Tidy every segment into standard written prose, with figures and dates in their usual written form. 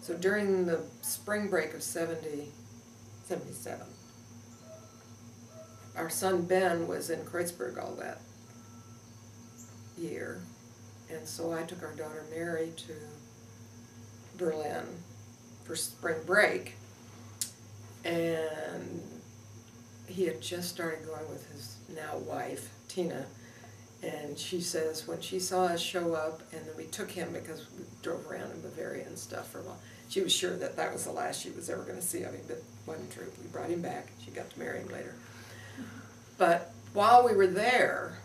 So during the spring break of 77, our son Ben was in Kreuzberg all that year, and so I took our daughter Mary to Berlin for spring break, and he had just started going with his now wife, Tina, and she says when she saw us show up, and then we took him because we drove around in Bavaria and stuff for a while, she was sure that that was the last she was ever going to see of him, but it wasn't true. We brought him back. She got to marry him later. But while we were there,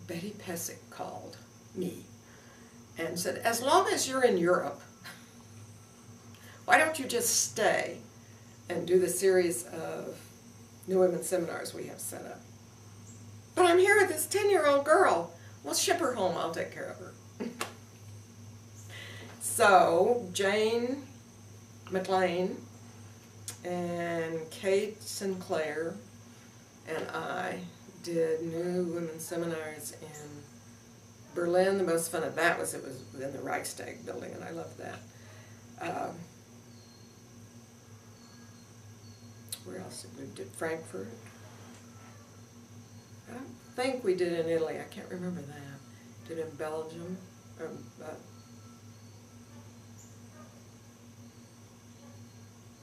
Betty Pesic called me and said, as long as you're in Europe, why don't you just stay and do the series of New Women's seminars we have set up? But I'm here with this 10-year-old girl. Well, ship her home. I'll take care of her. So Jane McLean and Kate Sinclair and I did New Women's seminars in Berlin. The most fun of that was it was in the Reichstag building, and I loved that. Where else did we do? Frankfurt. I don't think we did in Italy. I can't remember that. Did in Belgium.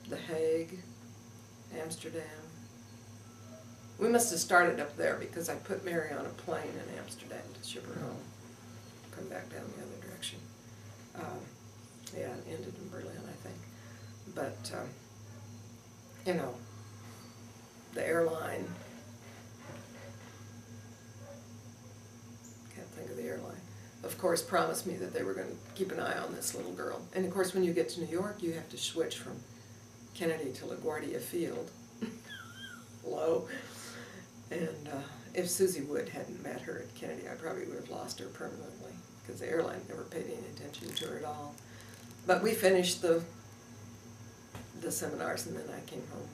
The Hague, Amsterdam. We must have started up there because I put Mary on a plane in Amsterdam to ship her home, come back down the other direction. Yeah, it ended in Berlin, I think. But, you know, the airline, can't think of the airline, of course promised me that they were going to keep an eye on this little girl. And of course when you get to New York, you have to switch from Kennedy to LaGuardia Field. Low. And if Susie Wood hadn't met her at Kennedy, I probably would have lost her permanently because the airline never paid any attention to her at all. But we finished the seminars, and then I came home.